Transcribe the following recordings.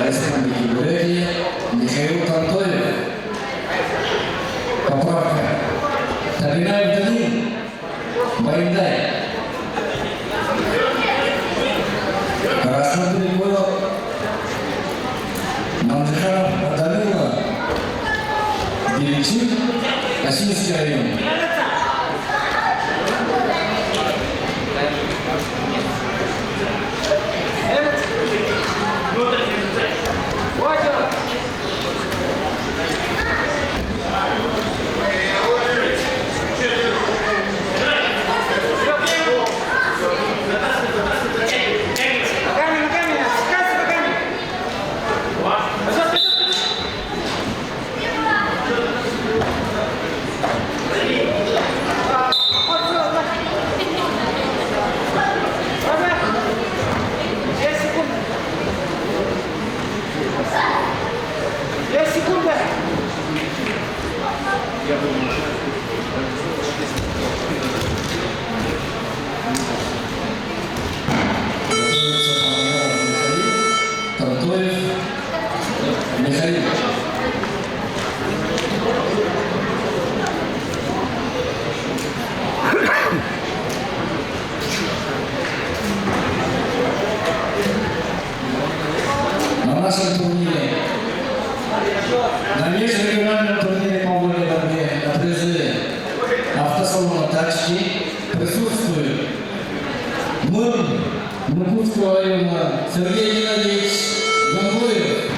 Республики Бурятия Михаил Антоев. Поправка. Табинаев Данил. Байдай. Красный Григорий. Манджихаров Данила. Беличик. Осинский район. На нашем турнире, на межрегиональном турнире по вольной борьбе на призы автосалона «Тачки» присутствует мэр Нукутского района Сергей Геннадьевич Гангуев,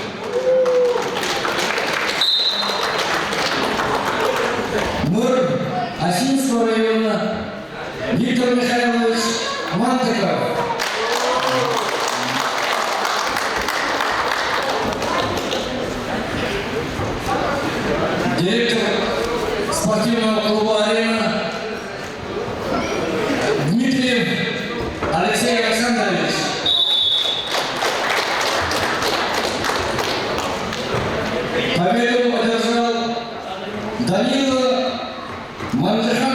мэр Осинского района Виктор Михайлович Мантыков, директор спортивного клуба «Арена» Дмитриев Алексей Александрович. Победу одержал Данила Манджихаров.